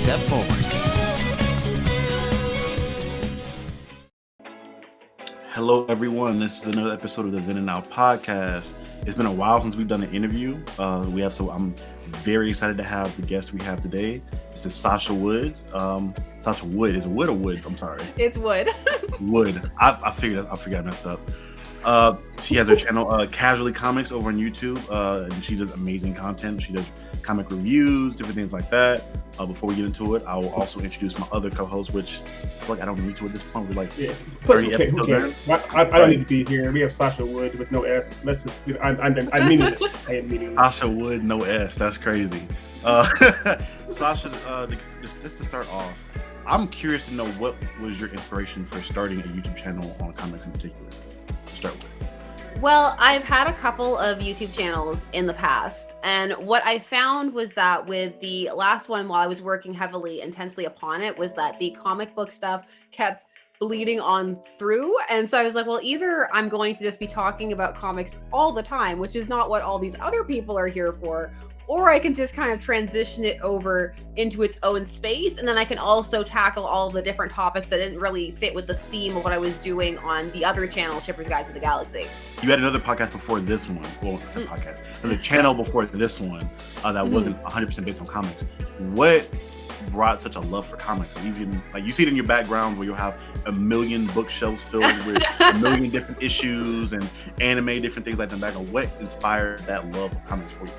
step forward. Hello, everyone. This is another episode of the Then and Now podcast. It's been a while since we've done an interview. I'm very excited to have the guest we have today. This is Sasha Woods. Sasha Wood. Is it Wood or Woods? I'm sorry. It's Wood. Wood. I figured I messed up. She has her channel, Casually Comics, over on YouTube, and she does amazing content. She does comic reviews, different things like that. Before we get into it, I will also introduce my other co-host, which I feel like I don't need to at this point. We're like 30 episodes. I don't need to be here. We have Sasha Wood with no S. Let's just. I'm meaningless. I am meaningless. Sasha Wood, no S. That's crazy. Sasha, just to start off, I'm curious to know what was your inspiration for starting a YouTube channel on comics in particular. To start with. Well, I've had a couple of YouTube channels in the past, and what I found was that with the last one, while I was working heavily, intensely upon it, was that the comic book stuff kept bleeding on through. And so I was like, well, either I'm going to just be talking about comics all the time, which is not what all these other people are here for, or I can just kind of transition it over into its own space. And then I can also tackle all of the different topics that didn't really fit with the theme of what I was doing on the other channel, Shipper's Guide to the Galaxy. You had another podcast before this one. Well, it's a podcast. There's a channel before this one that wasn't 100% based on comics. What brought such a love for comics? Even like you see it in your background where you'll have a million bookshelves filled with a million different issues and anime, different things like that. What inspired that love of comics for you?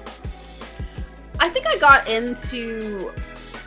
I think I got into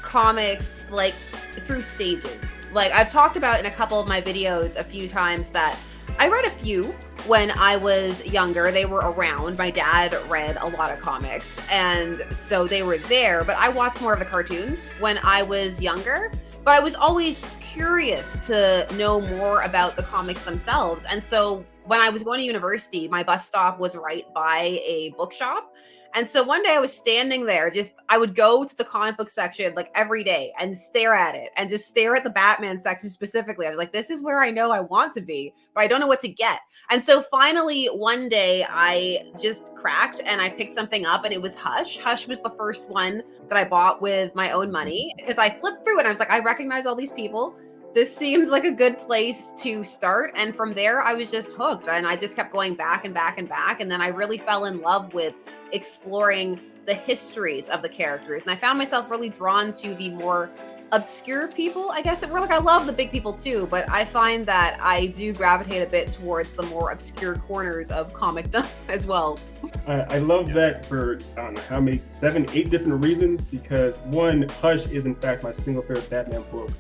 comics like through stages. Like I've talked about in a couple of my videos a few times that I read a few when I was younger. They were around. My dad read a lot of comics, and so they were there, but I watched more of the cartoons when I was younger. But I was always curious to know more about the comics themselves. And so when I was going to university, my bus stop was right by a bookshop. And so one day I was standing there, I would go to the comic book section like every day and stare at it and just stare at the Batman section specifically. I was like, this is where I know I want to be, but I don't know what to get. And so finally one day I just cracked and I picked something up, and it was Hush. Hush was the first one that I bought with my own money because I flipped through it and I was like, I recognize all these people. This seems like a good place to start. And from there, I was just hooked. And I just kept going back and back and back. And then I really fell in love with exploring the histories of the characters. And I found myself really drawn to the more obscure people, I guess. I love the big people too, but I find that I do gravitate a bit towards the more obscure corners of comicdom as well. I love that for, I don't know how many, 7, 8 different reasons, because one, Hush is in fact my single favorite Batman book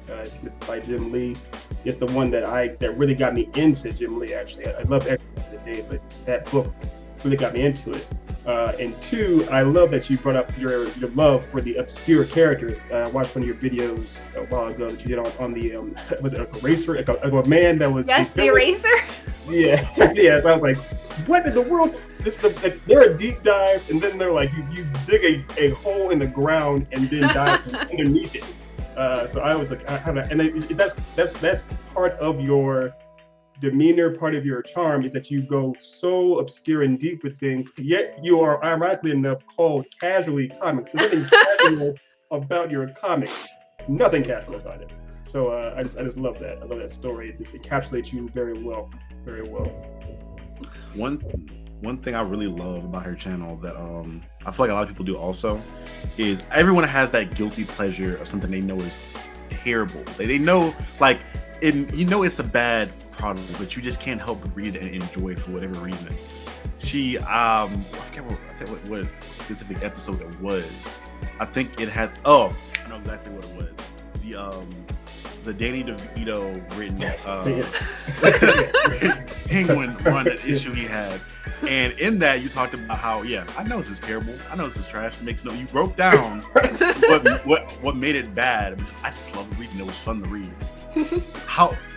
by Jim Lee. It's the one that really got me into Jim Lee, actually. I love X-Men of the Day, but that book really got me into it. And two, I love that you brought up your love for the obscure characters. I watched one of your videos a while ago that you did on the, was it a eraser? Like a man that was... Yes, the eraser? Yeah, yeah. So I was like, what in the world? They're a deep dive, and then they're like, you dig a hole in the ground and then dive underneath it. So I was like, that's part of your demeanor, part of your charm is that you go so obscure and deep with things, yet you are ironically enough called Casually Comics. There's nothing casual about your comics. Nothing casual about it. So I just love that. I love that story. It just encapsulates you very well, very well. One thing I really love about her channel that I feel like a lot of people do also is everyone has that guilty pleasure of something they know is terrible. They know it's a bad product, but you just can't help but read it and enjoy it for whatever reason. She I forget what specific episode it was. I think it had I know exactly what it was. The Danny DeVito written Penguin run issue he had. And in that, you talked about how, I know this is terrible. I know this is trash. You broke down what made it bad. I just love reading. It was fun to read.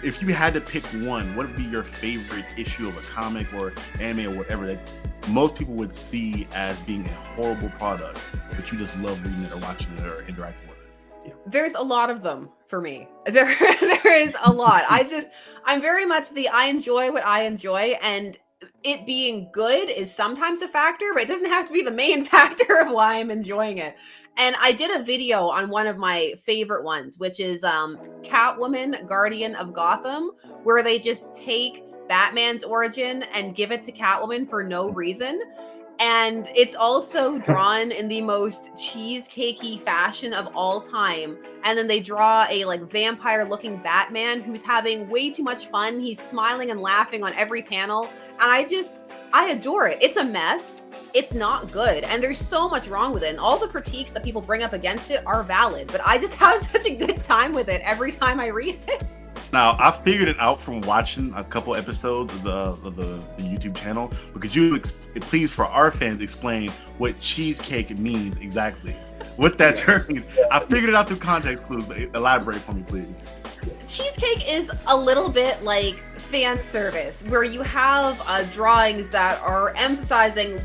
If you had to pick one, what would be your favorite issue of a comic or anime or whatever that most people would see as being a horrible product, but you just love reading it or watching it or interacting with it? There's a lot of them for me. There is a lot. I'm very much I enjoy what I enjoy, and it being good is sometimes a factor, but it doesn't have to be the main factor of why I'm enjoying it. And I did a video on one of my favorite ones, which is Catwoman, Guardian of Gotham, where they just take Batman's origin and give it to Catwoman for no reason. And it's also drawn in the most cheesecakey fashion of all time. And then they draw a like vampire looking Batman who's having way too much fun. He's smiling and laughing on every panel. And I adore it. It's a mess. It's not good. And there's so much wrong with it. And all the critiques that people bring up against it are valid. But I just have such a good time with it every time I read it. Now, I figured it out from watching a couple episodes of the YouTube channel. But could you please, for our fans, explain what cheesecake means exactly? What that term means? I figured it out through context clues, but elaborate for me, please. Cheesecake is a little bit like fan service, where you have drawings that are emphasizing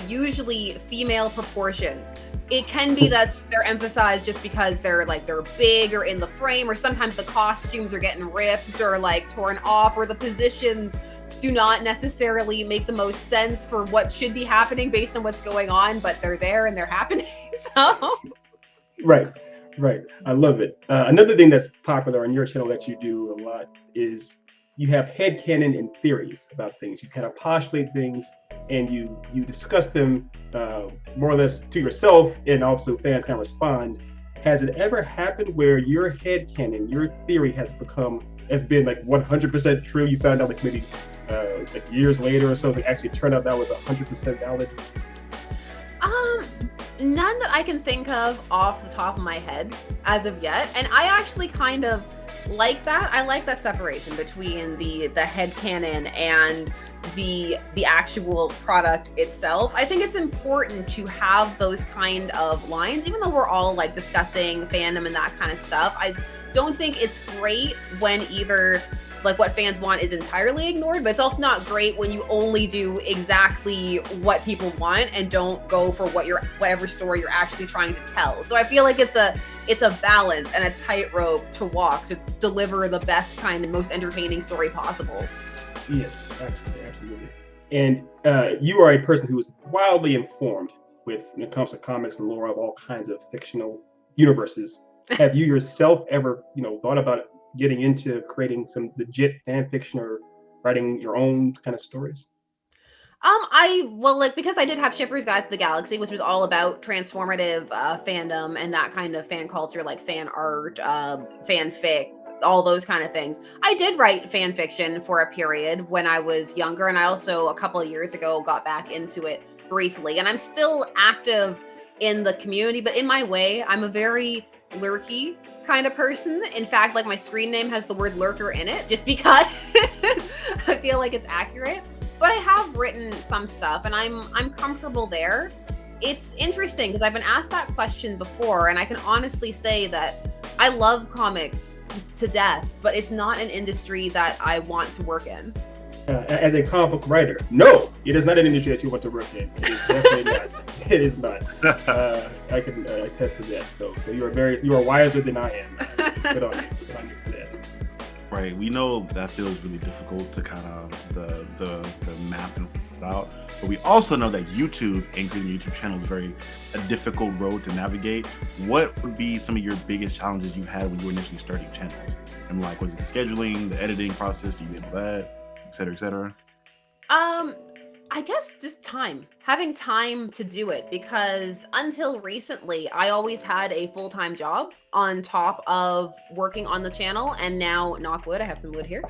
usually female proportions. It can be that they're emphasized just because they're big or in the frame, or sometimes the costumes are getting ripped or like torn off, or the positions do not necessarily make the most sense for what should be happening based on what's going on, but they're there and they're happening. So Right. I love it. Another thing that's popular on your channel that you do a lot is you have headcanon and theories about things. You kind of postulate things and you discuss them more or less to yourself, and also fans can respond. Has it ever happened where your headcanon, your theory has been like 100% true? You found out like maybe like years later or something actually turned out that was 100% valid? None that I can think of off the top of my head as of yet. And I actually kind of like that. I like that separation between the headcanon and the actual product itself. I think it's important to have those kind of lines, even though we're all like discussing fandom and that kind of stuff. I don't think it's great when either like what fans want is entirely ignored, but it's also not great when you only do exactly what people want and don't go for whatever story you're actually trying to tell. So I feel like it's a balance and a tightrope to walk to deliver the best kind and most entertaining story possible. Yes, absolutely. And you are a person who is wildly informed when it comes to comics and lore of all kinds of fictional universes. Have you yourself ever, thought about getting into creating some legit fan fiction or writing your own kind of stories? Because I did have Shipper's Guide to the Galaxy, which was all about transformative fandom and that kind of fan culture, like fan art, fanfic, all those kind of things. I did write fan fiction for a period when I was younger, and I also a couple of years ago got back into it briefly, and I'm still active in the community, but in my way. I'm a very lurky kind of person. In fact, like my screen name has the word lurker in it just because I feel like it's accurate. But I have written some stuff and I'm comfortable there. It's interesting because I've been asked that question before, and I can honestly say that I love comics to death, but it's not an industry that I want to work in. As a comic book writer, no, it is not an industry that you want to work in. It is definitely not. It is not. I can attest to that. So you are wiser than I am. Good on you for that. Right. We know that feels really difficult to kind of the map and out, but we also know that YouTube and creating a YouTube channel is a difficult road to navigate. What would be some of your biggest challenges you had when you were initially starting channels? And like, was it the scheduling, the editing process? Do you handle that, et cetera, et cetera? I guess just having time to do it, because until recently, I always had a full-time job on top of working on the channel. And now, knock wood, I have some wood here,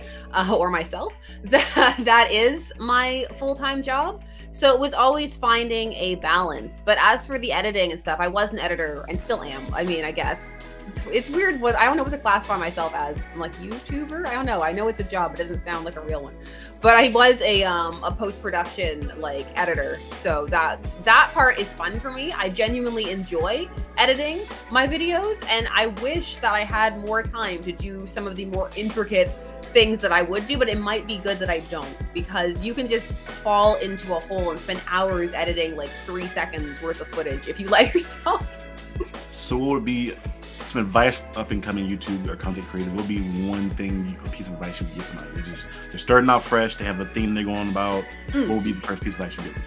or myself, that is my full-time job. So it was always finding a balance. But as for the editing and stuff, I was an editor and still am. I mean, I guess it's weird. I don't know what to classify myself as. I'm like YouTuber? I don't know. I know it's a job. It doesn't sound like a real one. But I was a post-production editor, so that part is fun for me. I genuinely enjoy editing my videos, and I wish that I had more time to do some of the more intricate things that I would do, but it might be good that I don't, because you can just fall into a hole and spend hours editing 3 seconds worth of footage if you let yourself. So what would be some advice up and coming YouTube or content creators, what would be one thing, a piece of advice you would give somebody? It's just, they're starting out fresh, they have a theme they're going about. What would be the first piece of advice you give them?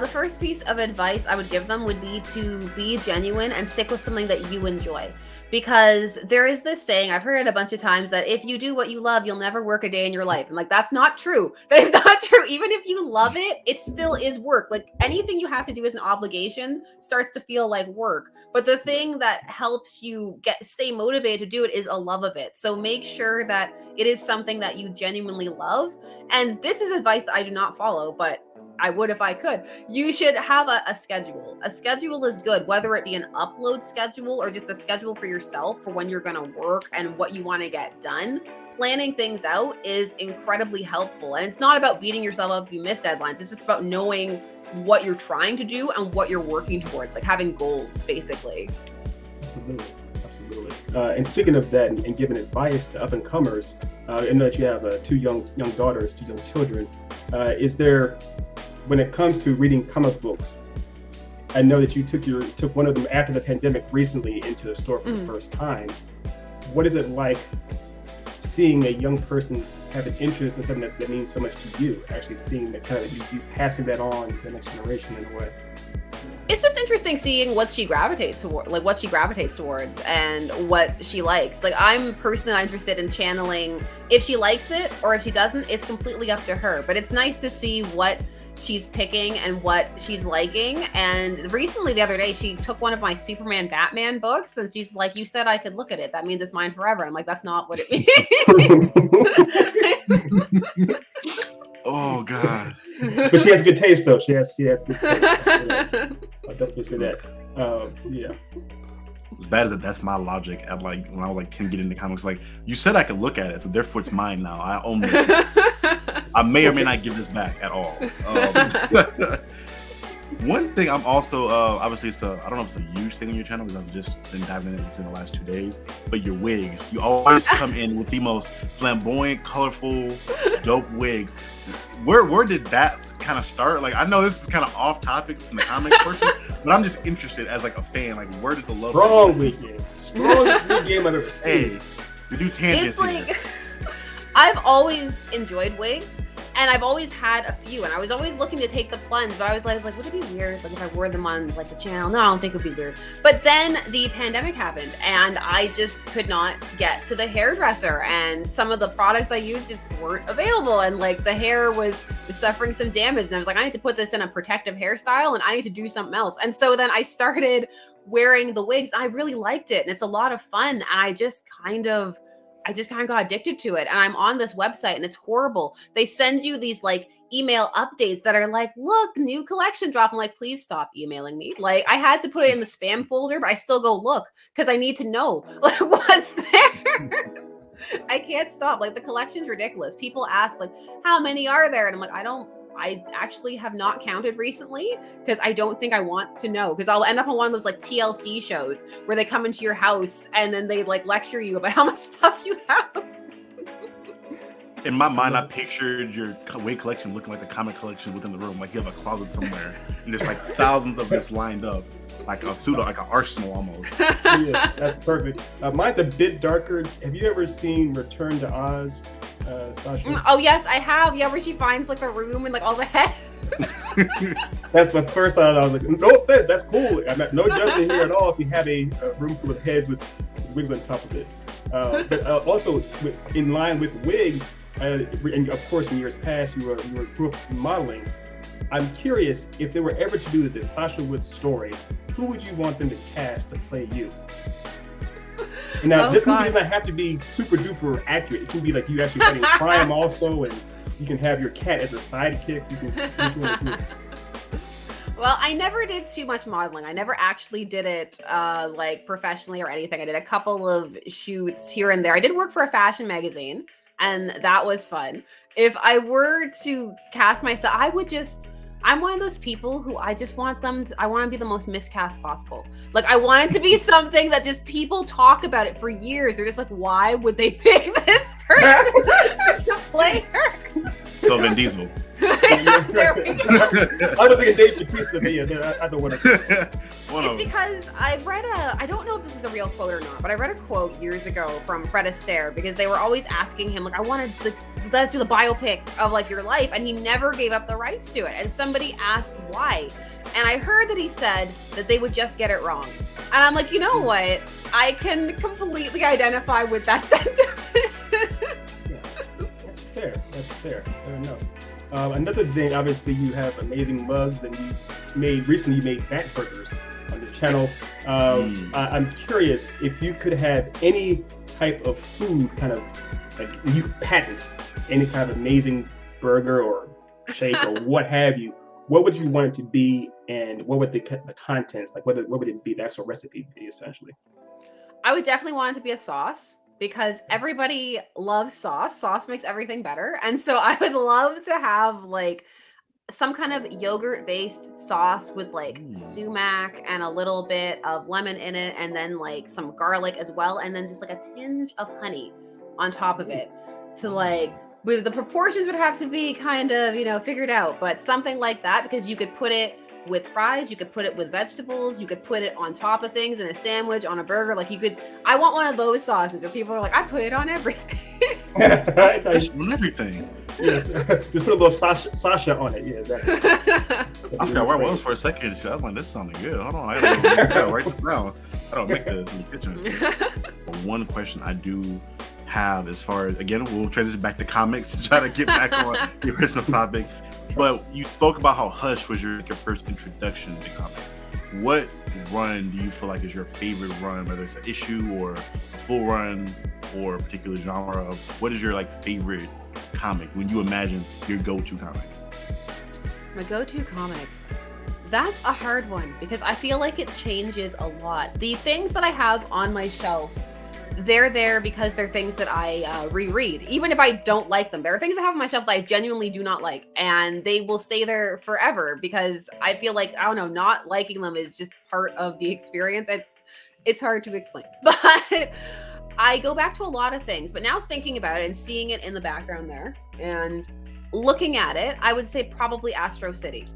The first piece of advice I would give them would be to be genuine and stick with something that you enjoy. Because there is this saying, I've heard it a bunch of times, that if you do what you love, you'll never work a day in your life. And like, that's not true. That is not true. Even if you love it, it still is work. Like anything you have to do as an obligation starts to feel like work. But the thing that helps you stay motivated to do it is a love of it. So make sure that it is something that you genuinely love. And this is advice that I do not follow, but I would if I could. You should have a schedule. A schedule is good, whether it be an upload schedule or just a schedule for yourself for when you're going to work and what you want to get done. Planning things out is incredibly helpful. And it's not about beating yourself up if you miss deadlines. It's just about knowing what you're trying to do and what you're working towards, like having goals, basically. Absolutely. And speaking of that and giving advice to up and comers, I know that you have two young daughters, two young children. Is there, when it comes to reading comic books, I know that you took one of them after the pandemic recently into the store for the first time. What is it like seeing a young person have an interest in something that means so much to you? Actually seeing that kind of you passing that on to the next generation in a way. It's just interesting seeing what she gravitates towards, and what she likes. Like, I'm personally interested in channeling. If she likes it or if she doesn't, it's completely up to her. But it's nice to see what she's picking and what she's liking. And recently, the other day, she took one of my Superman Batman books and she's like, "You said I could look at it. That means it's mine forever." I'm like, "That's not what it means." Oh God. But she has good taste, though. She has good taste. I'll definitely say that. Yeah. As bad as that's my logic at like when I was like 10 getting into comics, like, you said I could look at it, so therefore it's mine now. I own this. I may or may not give this back at all. One thing I'm also obviously I don't know if it's a huge thing on your channel because I've just been diving into it in the last 2 days, but your wigs, you always come in with the most flamboyant, colorful, dope wigs. Where did that kind of start? Like, I know this is kind of off topic from the comics portion, but I'm just interested as like a fan. Like, where did the love? Strong wig game. Strongest wig game I've ever seen. Hey, we do tangents. It's like, I've always enjoyed wigs. And I've always had a few, and I was always looking to take the plunge, but I was like, would it be weird like if I wore them on like the channel? No, I don't think it'd be weird. But then the pandemic happened, and I just could not get to the hairdresser, and some of the products I used just weren't available, and like the hair was suffering some damage, and I was like, I need to put this in a protective hairstyle, and I need to do something else. And so then I started wearing the wigs. I really liked it, and it's a lot of fun, and I just kind of got addicted to it. And I'm on this website and it's horrible. They send you these like email updates that are like, look, new collection drop. I'm like, please stop emailing me. Like, I had to put it in the spam folder, but I still go look because I need to know like what's there. I can't stop. Like, the collection's ridiculous. People ask like, how many are there? And I'm like, I actually have not counted recently because I don't think I want to know, because I'll end up on one of those like TLC shows where they come into your house and then they like lecture you about how much stuff you have. In my mind, I pictured your wig collection looking like the comic collection within the room. Like, you have a closet somewhere and there's like thousands of this lined up, like a pseudo, like an arsenal almost. Yeah, that's perfect. Mine's a bit darker. Have you ever seen Return to Oz, Sasha? Oh yes, I have. Yeah, where she finds like the room and like all the heads. That's the first thought. I was like, no offense, that's cool. I'm not, no judgment here at all if you have a room full of heads with wigs on top of it. But also, in line with wigs, and of course in years past you grew up modeling. I'm curious, if they were ever to do this Sasha Wood story, who would you want them to cast to play you? And now, this movie does not have to be super duper accurate. It can be like you actually fighting crime also, and you can have your cat as a sidekick. You can Well, I never did too much modeling. I never actually did it like professionally or anything. I did a couple of shoots here and there. I did work for a fashion magazine, and that was fun. If I were to cast myself, I'm one of those people who I want to be the most miscast possible. Like, I want it to be something that just people talk about it for years. They're just like, why would they pick this person to play her? So Vin Diesel. There we go. I was thinking Dave Bautista, but yeah, I don't want to. It's because I read I don't know if this is a real quote or not, but I read a quote years ago from Fred Astaire because they were always asking him, like, let's do the biopic of like your life, and he never gave up the rights to it. And somebody asked why. And I heard that he said that they would just get it wrong. And I'm like, you know what? I can completely identify with that sentiment. Yeah, that's fair. That's fair. Fair enough. Another thing, obviously, you have amazing mugs, and recently you made bat burgers on your channel. I'm curious if you could have any type of food, kind of like you could patent any kind of amazing burger or shake or what have you. What would you want it to be, and what would the contents, like what would it be, the actual recipe be, essentially? I would definitely want it to be a sauce because everybody loves sauce. Sauce makes everything better. And so I would love to have like some kind of yogurt-based sauce with like sumac and a little bit of lemon in it, and then like some garlic as well, and then just like a tinge of honey on top of it to like, with the proportions would have to be kind of, figured out, but something like that, because you could put it with fries, you could put it with vegetables, you could put it on top of things in a sandwich, on a burger. Like I want one of those sauces where people are like, I put it on everything. It's on everything. Yes. Just put a little Sasha on it. Yeah, exactly. I forgot where I was for a second. I was like, this sounded good. Hold on, I gotta write this down. I don't make this in the kitchen. One question I do have, as far as, again, we'll transition back to comics to try to get back on the original topic. But you spoke about how Hush was your first introduction to comics. What run do you feel like is your favorite run, whether it's an issue or a full run or a particular genre of what is your like favorite comic when you imagine your go-to comic? My go-to comic. That's a hard one because I feel like it changes a lot. The things that I have on my shelf, they're there because they're things that I reread. Even if I don't like them, there are things I have on my shelf that I genuinely do not like, and they will stay there forever because I feel like, I don't know, not liking them is just part of the experience. It's hard to explain, but I go back to a lot of things. But now thinking about it and seeing it in the background there and looking at it, I would say probably Astro City.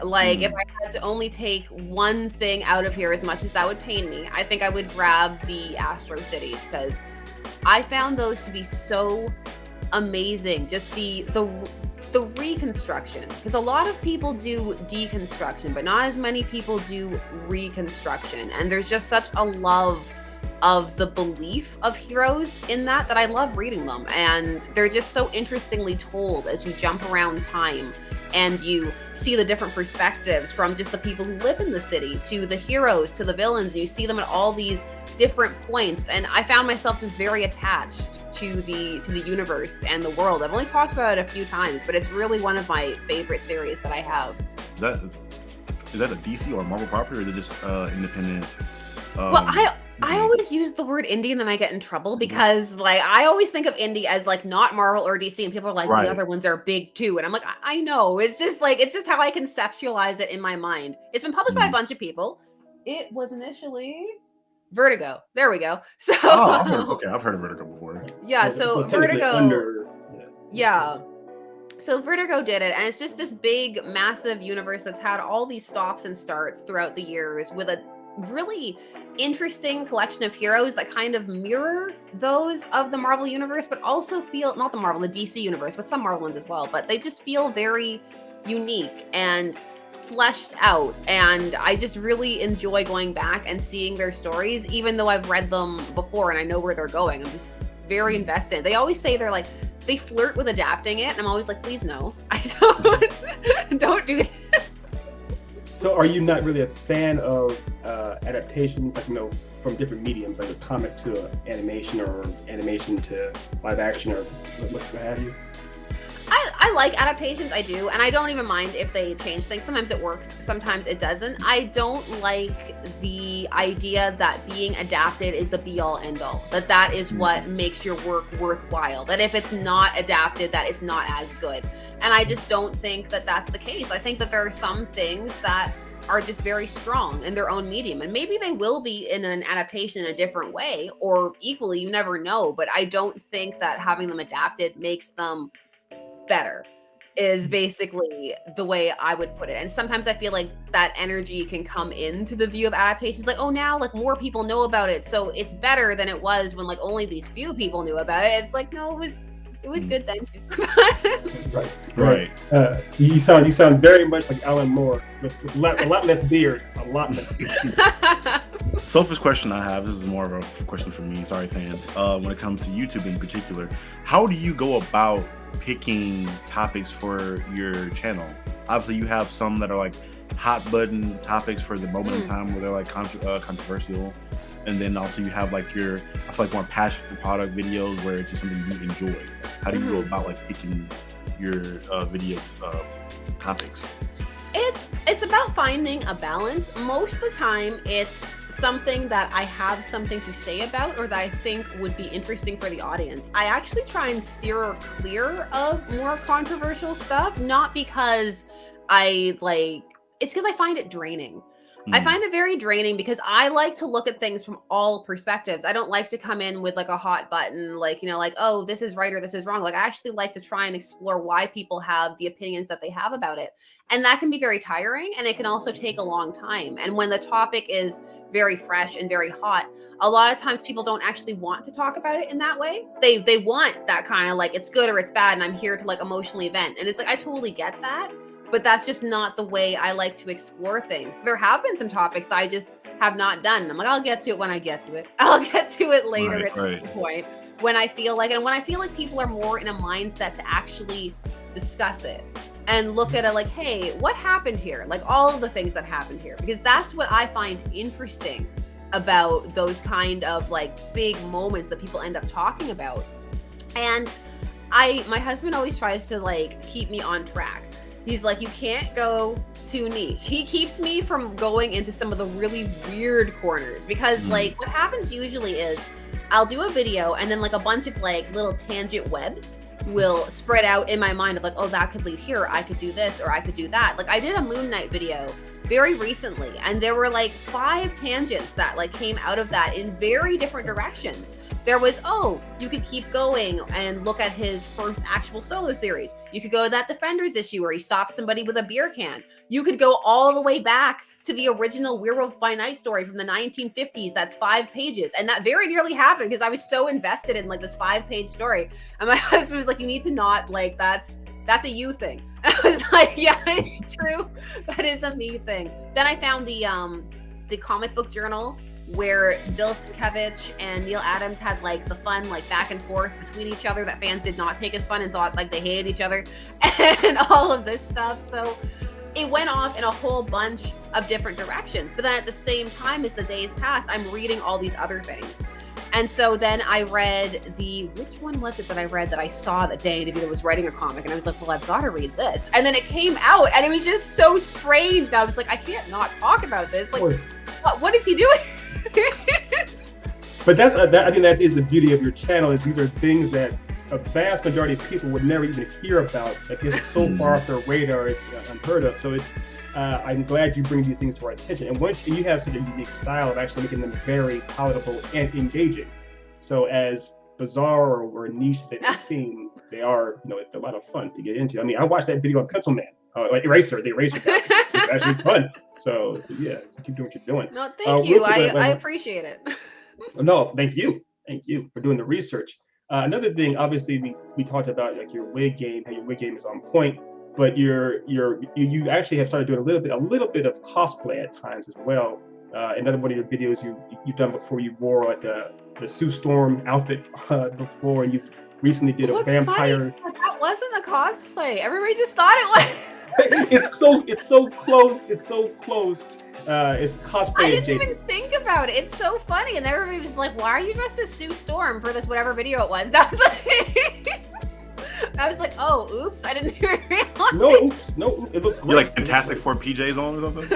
Like, if I had to only take one thing out of here, as much as that would pain me, I think I would grab the Astro Cities because I found those to be so amazing. Just the reconstruction, because a lot of people do deconstruction, but not as many people do reconstruction. And there's just such a love of the belief of heroes in that I love reading them. And they're just so interestingly told as you jump around time. And you see the different perspectives from just the people who live in the city to the heroes to the villains, and you see them at all these different points. And I found myself just very attached to the universe and the world. I've only talked about it a few times, but it's really one of my favorite series that I have. Is that a DC or a Marvel property, or is it just independent? Well, I always use the word indie and then I get in trouble because like I always think of indie as like not Marvel or DC, and people are like, the other ones are big too. And I'm like, I know. It's just how I conceptualize it in my mind. It's been published by a bunch of people. It was initially Vertigo. There we go. So I've heard of Vertigo before. Yeah, so Vertigo. Yeah. So Vertigo did it, and it's just this big, massive universe that's had all these stops and starts throughout the years with a really interesting collection of heroes that kind of mirror those of the Marvel universe, but also feel, not the Marvel, the DC universe, but some Marvel ones as well, but they just feel very unique and fleshed out. And I just really enjoy going back and seeing their stories, even though I've read them before and I know where they're going. I'm just very invested. They always say they flirt with adapting it, and I'm always like, please no, I don't do this. So are you not really a fan of adaptations, like, from different mediums, like a comic to animation or animation to live action or what have you? I like adaptations, I do, and I don't even mind if they change things. Sometimes it works, sometimes it doesn't. I don't like the idea that being adapted is the be-all, end-all, that is what makes your work worthwhile, that if it's not adapted, that it's not as good. And I just don't think that that's the case. I think that there are some things that are just very strong in their own medium, and maybe they will be in an adaptation in a different way, or equally, you never know, but I don't think that having them adapted makes them better. is basically the way I would put it. And sometimes I feel like that energy can come into the view of adaptations. Like, oh, now like more people know about it, so it's better than it was when like only these few people knew about it. It's like, no, it was good then too. Right. You sound very much like Alan Moore with a lot less beard. A lot less beard. Selfish question I have. This is more of a question for me. Sorry, fans. When it comes to YouTube in particular, how do you go about picking topics for your channel? Obviously, you have some that are like hot button topics for the moment in time where they're like controversial, and then also you have like your, I feel like, more passion product videos where it's just something you enjoy. How do you go about like picking your video topics? It's about finding a balance. Most of the time, it's something that I have something to say about or that I think would be interesting for the audience. I actually try and steer clear of more controversial stuff, not because it's because I find it draining. I find it very draining because I like to look at things from all perspectives. I don't like to come in with like a hot button, like, you know, like, oh, this is right or this is wrong. Like, I actually like to try and explore why people have the opinions that they have about it. And that can be very tiring, and it can also take a long time. And when the topic is very fresh and very hot, a lot of times people don't actually want to talk about it in that way. They want that kind of like, it's good or it's bad, and I'm here to like emotionally vent. And it's like, I totally get that. But that's just not the way I like to explore things. There have been some topics that I just have not done. I'm like, I'll get to it when I get to it. I'll get to it later at some point when I feel like it. And when I feel like people are more in a mindset to actually discuss it and look at it like, hey, what happened here? Like all of the things that happened here. Because that's what I find interesting about those kind of like big moments that people end up talking about. And my husband always tries to like keep me on track. He's like, you can't go too niche. He keeps me from going into some of the really weird corners because like what happens usually is I'll do a video and then like a bunch of like little tangent webs will spread out in my mind of like, oh, that could lead here. I could do this or I could do that. Like I did a Moon Knight video very recently and there were like 5 tangents that like came out of that in very different directions. There was, oh, you could keep going and look at his first actual solo series. You could go to that Defenders issue where he stops somebody with a beer can. You could go all the way back to the original Werewolf by Night story from the 1950s. That's 5 pages. And that very nearly happened because I was so invested in like this 5-page story. And my husband was like, you need to not, like, that's a you thing. And I was like, yeah, it's true. That is a me thing. Then I found the comic book journal where Bill Sienkiewicz and Neil Adams had like the fun like back and forth between each other that fans did not take as fun and thought like they hated each other and all of this stuff. So it went off in a whole bunch of different directions. But then at the same time as the days passed, I'm reading all these other things. And so then I read which one was it that I read that I saw that day that was writing a comic and I was like, well, I've got to read this. And then it came out and it was just so strange that I was like, I can't not talk about this. Like, what is he doing? But I think that is the beauty of your channel is these are things that a vast majority of people would never even hear about. Like it's so far off their radar, it's unheard of. So it's I'm glad you bring these things to our attention. And once you have such a unique style of actually making them very palatable and engaging. So as bizarre or niche as they seem, they are, it's a lot of fun to get into. I mean, I watched that video on Pencil Man, the eraser guy. It's actually fun. So yeah, so keep doing what you're doing. No, thank you. I appreciate it. No, thank you for doing the research. Another thing, obviously, we talked about like your wig game, how your wig game is on point, but you actually have started doing a little bit of cosplay at times as well. Another one of your videos you've done before, you wore like the Sue Storm outfit before, and you recently did a vampire. Funny, that wasn't a cosplay. Everybody just thought it was. It's so close. It's cosplay. I didn't even think about it. It's so funny, and everybody was like, "Why are you dressed as Sue Storm for this whatever video it was?" That was like, I was like, "Oh, oops! I didn't even realize." No. It looked you like Fantastic Four PJs on or something?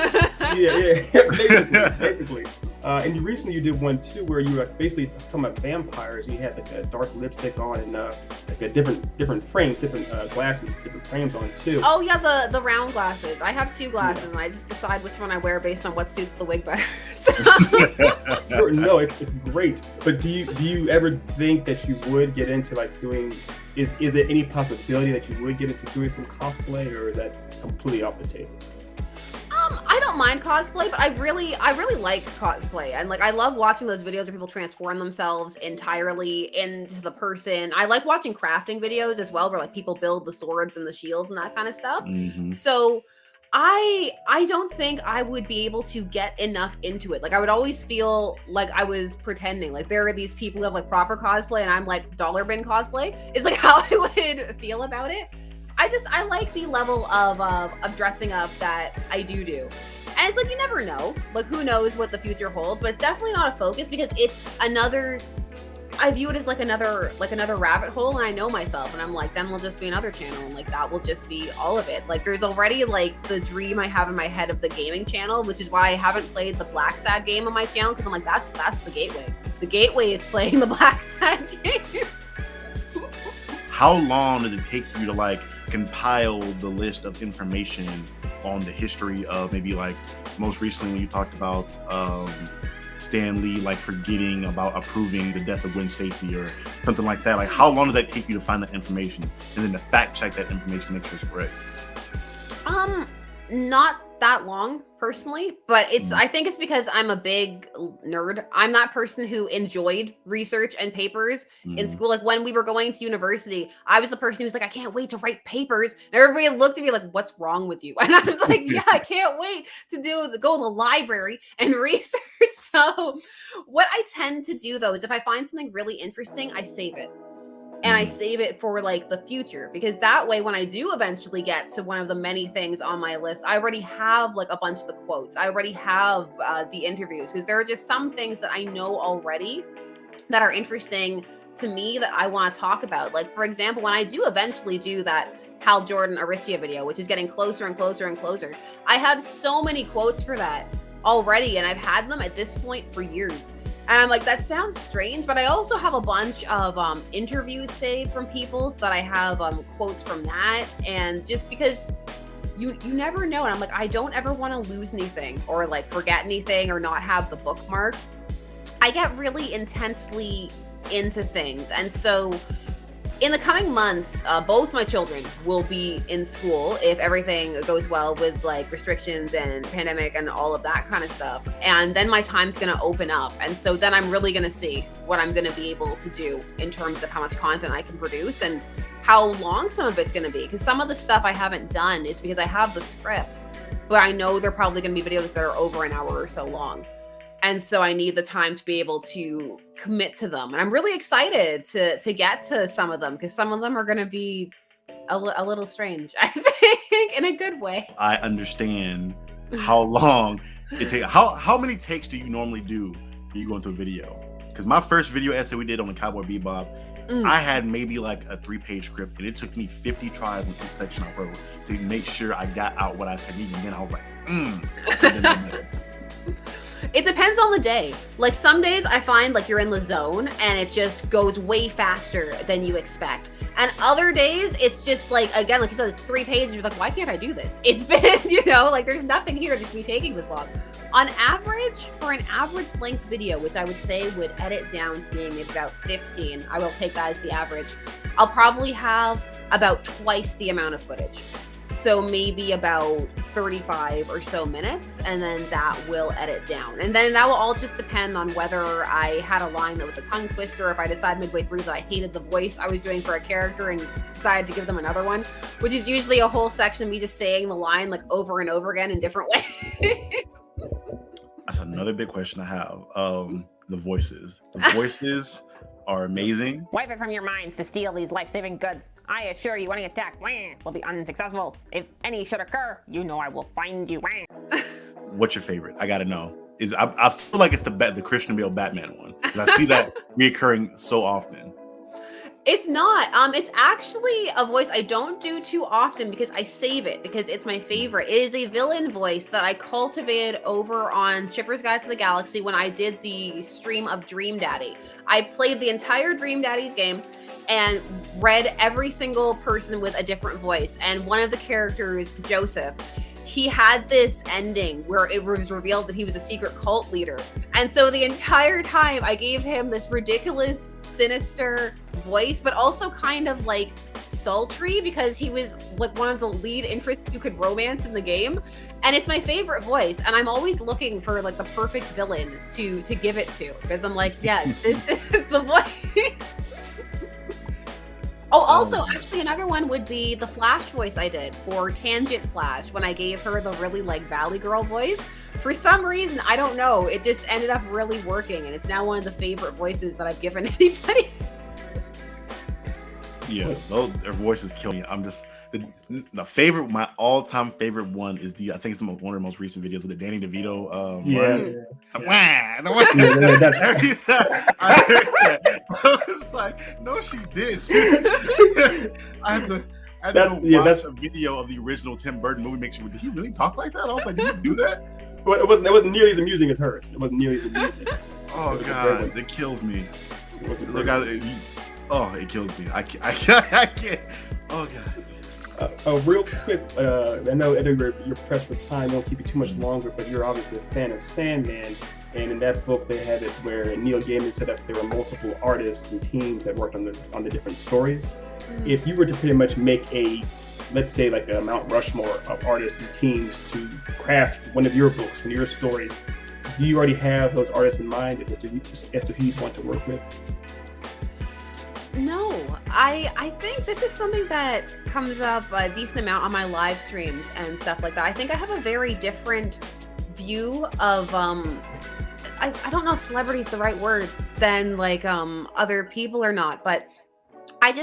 Yeah. Basically. And recently you did one too, where you were basically talking about vampires. You had like a dark lipstick on and like a different frames, different glasses, different frames on too. Oh yeah, the round glasses. I have 2 glasses, and I just decide which one I wear based on what suits the wig better. So. No, it's great. But do you ever think that you would get into like doing? Is there any possibility that you would get into doing some cosplay, or is that completely off the table? I don't mind cosplay, but I really like cosplay, and like I love watching those videos where people transform themselves entirely into the person. I like watching crafting videos as well, where like people build the swords and the shields and that kind of stuff. Mhm. So I don't think I would be able to get enough into it. Like I would always feel like I was pretending. Like there are these people who have like proper cosplay, and I'm like dollar bin cosplay. Is like how I would feel about it. I like the level of dressing up that I do. And it's like, you never know, like who knows what the future holds, but it's definitely not a focus because it's another, I view it as like another rabbit hole, and I know myself, and I'm like, then will just be another channel, and like that will just be all of it. Like there's already like the dream I have in my head of the gaming channel, which is why I haven't played the Black Sad game on my channel, because I'm like, that's the gateway. The gateway is playing the Black Sad game. How long did it take you to like compile the list of information on the history of maybe like most recently when you talked about Stan Lee like forgetting about approving the death of Gwen Stacy or something like that? Like how long does that take you to find that information and then to fact check that information, make sure it's correct? Not that long personally, but I think it's because I'm a big nerd. I'm that person who enjoyed research and papers in school. Like when we were going to university, I was the person who was like, I can't wait to write papers. And everybody looked at me like, what's wrong with you? And I was like, yeah, I can't wait to go to the library and research. So what I tend to do though, is if I find something really interesting, I save it. And I save it for like the future, because that way when I do eventually get to one of the many things on my list, I already have like a bunch of the quotes. I already have the interviews, because there are just some things that I know already that are interesting to me that I want to talk about. Like for example, when I do eventually do that Hal Jordan Aricia video, which is getting closer and closer and closer, I have so many quotes for that already, and I've had them at this point for years. And I'm like, that sounds strange, but I also have a bunch of interviews saved from people, so that I have quotes from that. And just because you never know. And I'm like, I don't ever want to lose anything or like forget anything or not have the bookmark. I get really intensely into things. And so in the coming months, both my children will be in school if everything goes well with like restrictions and pandemic and all of that kind of stuff. And then my time's going to open up. And so then I'm really going to see what I'm going to be able to do in terms of how much content I can produce and how long some of it's going to be. Because some of the stuff I haven't done is because I have the scripts, but I know they're probably going to be videos that are over an hour or so long. And so I need the time to be able to commit to them. And I'm really excited to get to some of them, because some of them are going to be a little strange, I think, in a good way. I understand how long it takes. How many takes do you normally do when you go into a video? Because my first video essay we did on the Cowboy Bebop, I had maybe like a 3-page script, and it took me 50 tries in each section I wrote to make sure I got out what I said. Even then I was like, It depends on the day. Like some days I find like you're in the zone and it just goes way faster than you expect. And other days it's just like, again, like you said, it's 3 pages. You're like, why can't I do this? It's been, like there's nothing here to be taking this long. On average, for an average length video, which I would say would edit down to being maybe about 15, I will take that as the average. I'll probably have about twice the amount of footage. So maybe about 35 or so minutes, and then that will edit down. And then that will all just depend on whether I had a line that was a tongue twister, or if I decided midway through that I hated the voice I was doing for a character and decided to give them another one, which is usually a whole section of me just saying the line like over and over again in different ways. That's another big question I have. The voices. The voices are amazing. Wipe it from your minds to steal these life-saving goods. I assure you any attack will be unsuccessful. If any should occur, I will find you. What's your favorite? I gotta know. I feel like it's the Christian Bale Batman one, because I see that reoccurring so often. It's not. It's actually a voice I don't do too often because I save it because it's my favorite. It is a villain voice that I cultivated over on Shipper's Guide to the Galaxy when I did the stream of Dream Daddy. I played the entire Dream Daddy's game and read every single person with a different voice. And one of the characters, Joseph, he had this ending where it was revealed that he was a secret cult leader. And so the entire time I gave him this ridiculous, sinister voice, but also kind of like sultry because he was like one of the lead interests you could romance in the game. And it's my favorite voice. And I'm always looking for like the perfect villain to give it to because I'm like, yes, this is the voice. Oh, also, actually, another one would be the Flash voice I did for Tangent Flash when I gave her the really, like, Valley Girl voice. For some reason, I don't know, it just ended up really working, and it's now one of the favorite voices that I've given anybody. Yes, their voices kill me. I'm just the favorite. My all-time favorite one is I think it's one of the most recent videos with the Danny DeVito. Every time I heard that, I was like, "No, she did." I had to go watch a video of the original Tim Burton movie. Make sure, did he really talk like that? I was like, "Did he do that?" Well, it wasn't nearly as amusing as hers. It wasn't nearly as amusing. Oh God, it kills me. Look, it kills me. I can't. Oh God. Real quick, I know you're pressed for time. I won't keep you too much longer, but you're obviously a fan of Sandman. And in that book, they had it where Neil Gaiman said that there were multiple artists and teams that worked on the different stories. Mm-hmm. If you were to pretty much make let's say like a Mount Rushmore of artists and teams to craft one of your books, one of your stories, do you already have those artists in mind as to who you want to work with? No, I think this is something that comes up a decent amount on my live streams and stuff like that. I think I have a very different view of I don't know if celebrity is the right word than like other people or not, but I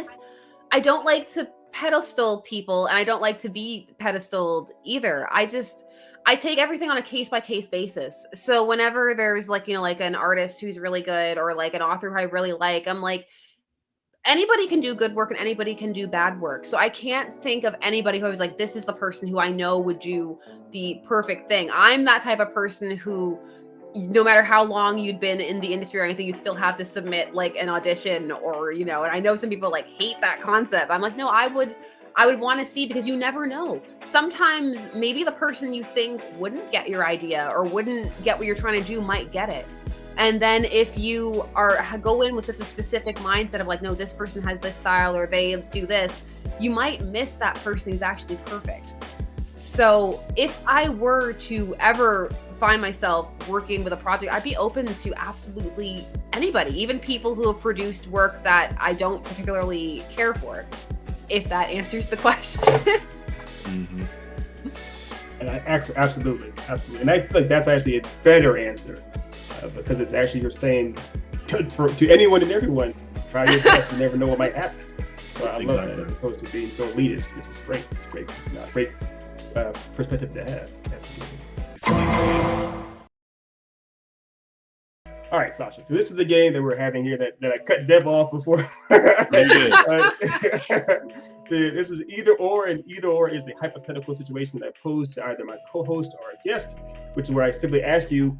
don't like to pedestal people and I don't like to be pedestaled either. I take everything on a case-by-case basis. So whenever there's like, like an artist who's really good or like an author who I really like, I'm like, anybody can do good work and anybody can do bad work. So I can't think of anybody who I was like, this is the person who I know would do the perfect thing. I'm that type of person who, no matter how long you'd been in the industry or anything, you'd still have to submit like an audition or, and I know some people like hate that concept. I'm like, no, I would want to see, because you never know. Sometimes maybe the person you think wouldn't get your idea or wouldn't get what you're trying to do might get it. And then if you go in with such a specific mindset of like, no, this person has this style or they do this, you might miss that person who's actually perfect. So if I were to ever find myself working with a project, I'd be open to absolutely anybody, even people who have produced work that I don't particularly care for, if that answers the question. Mm-hmm. And absolutely. And I feel like that's actually a better answer. Because it's actually, you're saying to anyone and everyone, try your best. You never know what might happen. So I love that, as opposed to being so elitist, which is great. It's great. It's a great perspective to have. Absolutely. All right, Sasha. So this is the game that we're having here that I cut Dev off before. This is either or, and either or is the hypothetical situation that I pose to either my co-host or a guest, which is where I simply ask you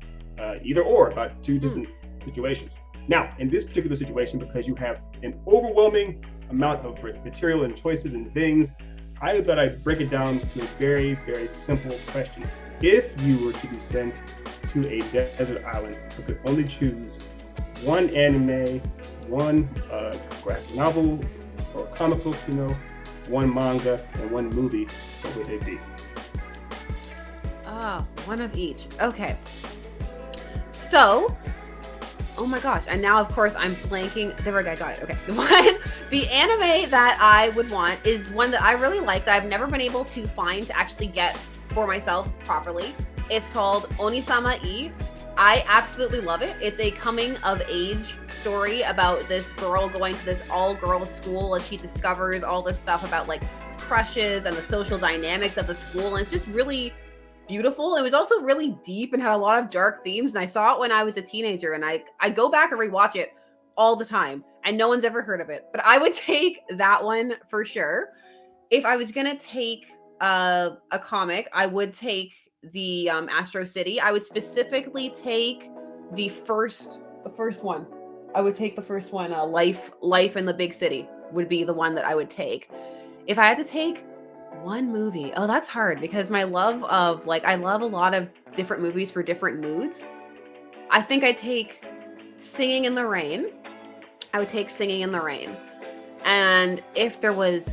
either or about two different situations. Now, in this particular situation, because you have an overwhelming amount of material and choices and things, I thought I'd break it down to a very, very simple question. If you were to be sent to a desert island, you could only choose one anime, one graphic novel or comic book, one manga, and one movie, what would they be? One of each. Okay. So, oh my gosh, and now of course I'm blanking. There we go, I got it. Okay. The anime that I would want is one that I really like that I've never been able to find to actually get for myself properly. It's called Onisama-e. I absolutely love it. It's a coming of age story about this girl going to this all-girls school as she discovers all this stuff about like crushes and the social dynamics of the school, and it's just really beautiful. It was also really deep and had a lot of dark themes, and I saw it when I was a teenager, and I go back and rewatch it all the time. and no one's ever heard of it, but I would take that one for sure. If I was gonna take a comic, I would take the Astro City. I would specifically take the first one. I would take the first one. Life in the Big City would be the one that I would take. If I had to take one movie, oh, that's hard because my love of I love a lot of different movies for different moods. I think I'd take Singing in the Rain. I would take Singing in the Rain. And if there was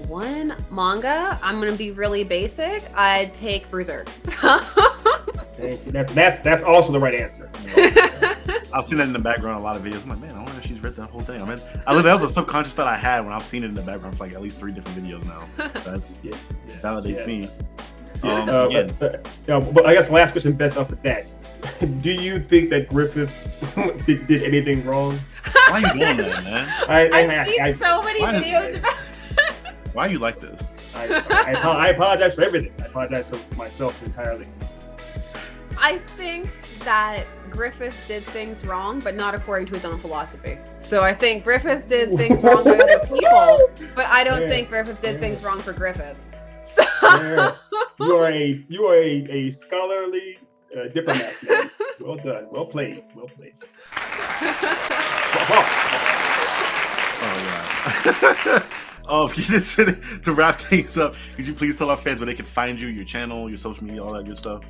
one manga, I'm gonna be really basic. I'd take Berserk. Thank you. That's also the right answer. I've seen that in the background in a lot of videos. I'm like, man, I wonder if she's read that whole thing. I mean, that was a subconscious thought I had when I've seen it in the background for at least 3 different videos now. That's validates me. But I guess last question, best off the bat. Do you think that Griffith did anything wrong? Why are you doing that, man? I've seen so many videos about. Why are you like this? I apologize for everything. I apologize for myself entirely. I think that Griffith did things wrong, but not according to his own philosophy. So I think Griffith did things wrong for other people, but I don't think Griffith did things wrong for Griffith. So you are a scholarly diplomat, man. Well done. Well played. Well played. Oh yeah. To wrap things up, could you please tell our fans where they can find you, your channel, your social media, all that good stuff?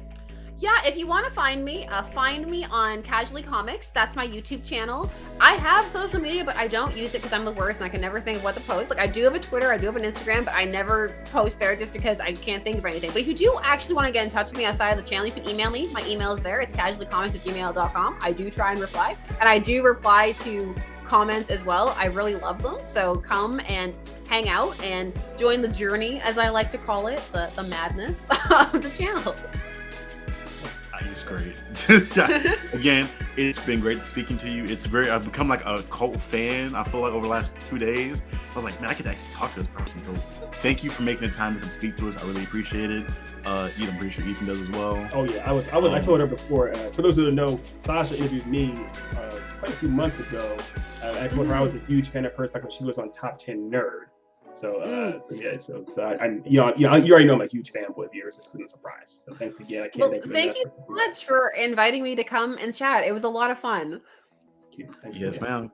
Yeah, if you want to find me on Casually Comics. That's my YouTube channel. I have social media, but I don't use it because I'm the worst and I can never think of what to post. I do have a Twitter, I do have an Instagram, but I never post there just because I can't think of anything. But if you do actually want to get in touch with me outside of the channel, you can email me. My email is there. It's casuallycomics@gmail.com. I do try and reply, and I do reply to comments as well. I really love them. So come and hang out and join the journey, as I like to call it, the madness of the channel. It's great. Again, it's been great speaking to you. I've become like a cult fan. I feel like over the last 2 days, I was like, man, I could actually talk to this person. So thank you for making the time to come speak to us. I really appreciate it. I'm pretty sure Ethan does as well. Oh yeah, I told her before. For those who don't know, Sasha interviewed me quite a few months ago. I told her I was a huge fan of hers back when she was on Top 10 Nerd. So you already know I'm a huge fanboy of yours. It's a surprise. So thanks again. I can't thank you so much for inviting me to come and chat. It was a lot of fun. Yes, ma'am.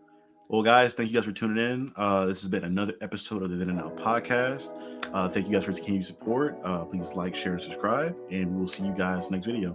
Well, guys, thank you guys for tuning in. This has been another episode of the Then and Now podcast. Thank you guys for your continued support. Please like, share, and subscribe, and we will see you guys next video.